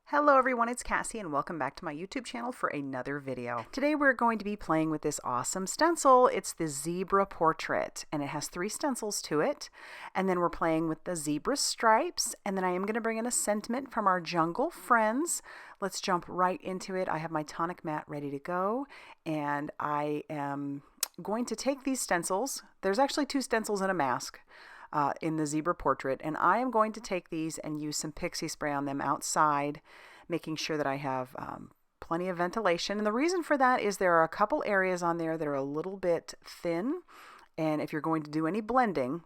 Hello everyone, it's Cassie and welcome back to my YouTube channel for another video. Today we're going to be playing with this awesome stencil. It's the zebra portrait and it has 3 stencils to it. And then we're playing with the zebra stripes, and then I am going to bring in a sentiment from our jungle friends. Let's jump right into it. I have my Tonic mat ready to go, and I am going to take these stencils. There's actually 2 stencils and a mask in the zebra portrait, and I am going to take these and use some PIXIE spray on them outside, making sure that I have plenty of ventilation. And the reason for that is there are a couple areas on there that are a little bit thin, and if you're going to do any blending,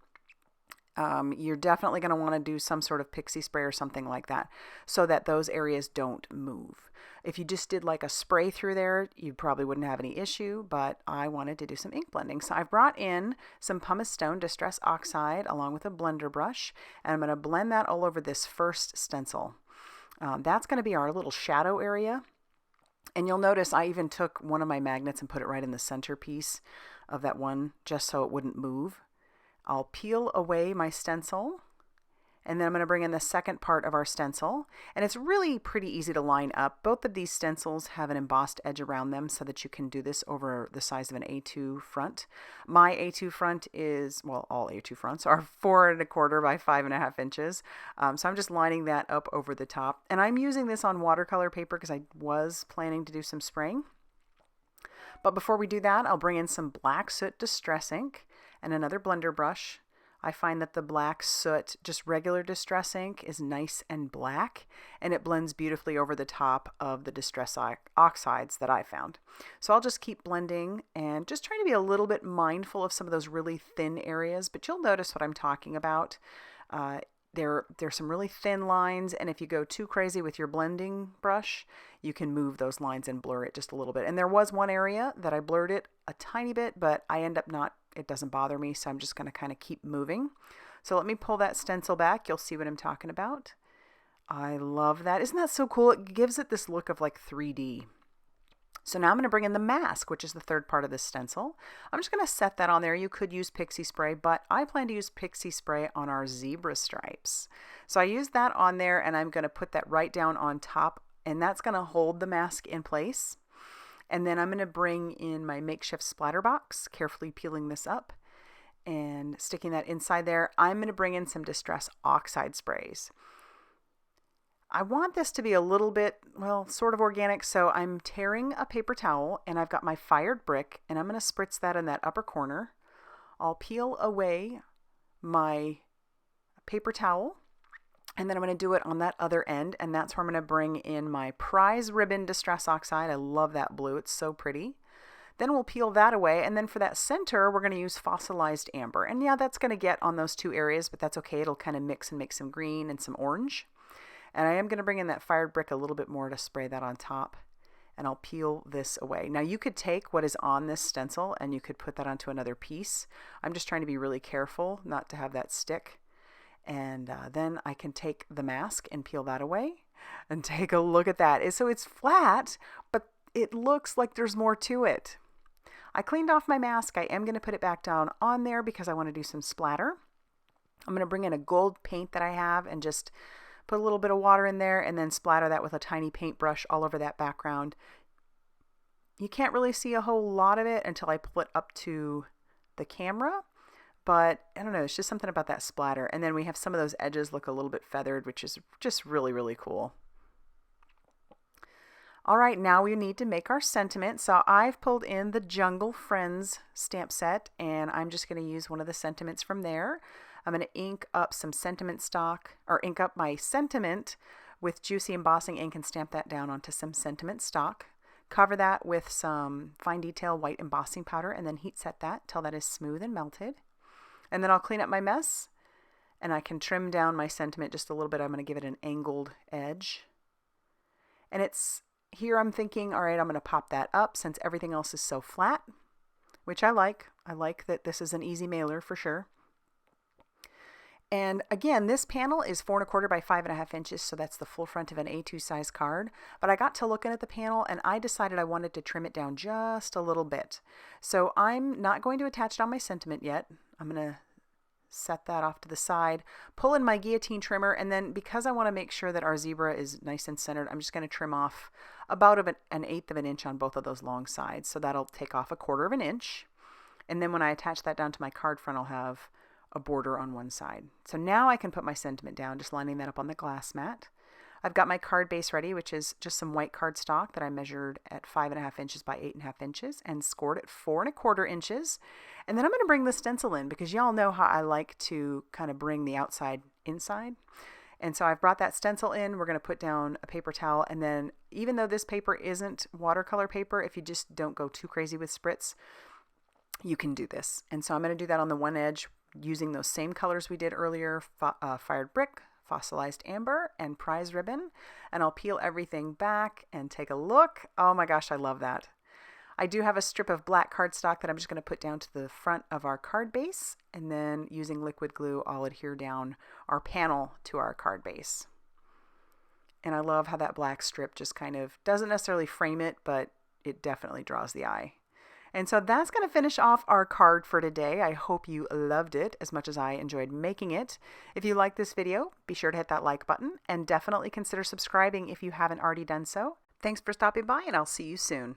you're definitely going to want to do some sort of PIXIE spray or something like that so that those areas don't move. If you just did like a spray through there, you probably wouldn't have any issue, but I wanted to do some ink blending. So I've brought in some Pumice Stone Distress Oxide along with a blender brush, and I'm going to blend that all over this first stencil. That's going to be our little shadow area. And you'll notice I even took one of my magnets and put it right in the centerpiece of that one just so it wouldn't move. I'll peel away my stencil, and then I'm going to bring in the second part of our stencil, and it's really pretty easy to line up. Both of these stencils have an embossed edge around them so that you can do this over the size of an A2 front. My A2 front is, well, all A2 fronts are 4 1/4 by 5.5 inches. So I'm just lining that up over the top, and I'm using this on watercolor paper because I was planning to do some spraying. But before we do that, I'll bring in some black soot distress ink and another blender brush. I find that the black soot, just regular distress ink, is nice and black, and it blends beautifully over the top of the distress oxides that I found. So I'll just keep blending and just trying to be a little bit mindful of some of those really thin areas, but you'll notice what I'm talking about. There's some really thin lines, and if you go too crazy with your blending brush, you can move those lines and blur it just a little bit. And there was one area that I blurred it a tiny bit, but I end up not, it doesn't bother me, so I'm just going to kind of keep moving. So let me pull that stencil back. You'll see what I'm talking about. I love that. Isn't that so cool? It gives it this look of like 3D. So now I'm going to bring in the mask, which is the third part of this stencil. I'm just going to set that on there. You could use PIXIE spray, but I plan to use PIXIE spray on our zebra stripes. So I use that on there, and I'm going to put that right down on top, and that's going to hold the mask in place. And then I'm going to bring in my makeshift splatter box, carefully peeling this up and sticking that inside there. I'm going to bring in some Distress Oxide sprays. I want this to be a little bit, well, sort of organic, so I'm tearing a paper towel, and I've got my fired brick, and I'm going to spritz that in that upper corner. I'll peel away my paper towel, and then I'm going to do it on that other end, and that's where I'm going to bring in my Prize Ribbon Distress Oxide. I love that blue. It's so pretty. Then we'll peel that away, and then for that center, we're going to use Fossilized Amber. And yeah, that's going to get on those 2 areas, but that's okay. It'll kind of mix and make some green and some orange. And I am going to bring in that fired brick a little bit more to spray that on top, and I'll peel this away. Now you could take what is on this stencil and you could put that onto another piece. I'm just trying to be really careful not to have that stick. And then I can take the mask and peel that away and take a look at that. So it's flat, but it looks like there's more to it. I cleaned off my mask. I am going to put it back down on there because I want to do some splatter. I'm going to bring in a gold paint that I have and just put a little bit of water in there and then splatter that with a tiny paintbrush all over that background. You can't really see a whole lot of it until I pull it up to the camera, but I don't know, it's just something about that splatter. And then we have some of those edges look a little bit feathered, which is just really, really cool. All right, now we need to make our sentiment. So I've pulled in the Jungle Friends stamp set, and I'm just going to use one of the sentiments from there. I'm going to ink up some sentiment stock, or ink up my sentiment with Juicy Embossing ink and stamp that down onto some sentiment stock. Cover that with some fine detail white embossing powder, and then heat set that till that is smooth and melted. And then I'll clean up my mess, and I can trim down my sentiment just a little bit. I'm going to give it an angled edge. And it's here I'm thinking, all right, I'm going to pop that up since everything else is so flat, which I like. I like that this is an easy mailer for sure. And again, this panel is 4 1/4 by 5.5 inches, so that's the full front of an A2 size card. But I got to looking at the panel and I decided I wanted to trim it down just a little bit. So I'm not going to attach down my sentiment yet. I'm going to set that off to the side, pull in my guillotine trimmer, and then because I want to make sure that our zebra is nice and centered, I'm just going to trim off about an eighth of an inch on both of those long sides. So that'll take off 1/4 of an inch. And then when I attach that down to my card front, I'll have a border on one side. So now I can put my sentiment down, just lining that up on the glass mat. I've got my card base ready, which is just some white cardstock that I measured at 5.5 inches by 8.5 inches and scored at 4.25 inches. And then I'm going to bring the stencil in because y'all know how I like to kind of bring the outside inside. And so I've brought that stencil in. We're going to put down a paper towel. And then even though this paper isn't watercolor paper, if you just don't go too crazy with spritz, you can do this. And so I'm going to do that on the one edge using those same colors we did earlier, Fired Brick, Fossilized Amber, and Prize Ribbon. And I'll peel everything back and take a look. Oh my gosh, I love that. I do have a strip of black cardstock that I'm just going to put down to the front of our card base. And then using liquid glue, I'll adhere down our panel to our card base. And I love how that black strip just kind of doesn't necessarily frame it, but it definitely draws the eye. And so that's going to finish off our card for today. I hope you loved it as much as I enjoyed making it. If you like this video, be sure to hit that like button and definitely consider subscribing if you haven't already done so. Thanks for stopping by, and I'll see you soon.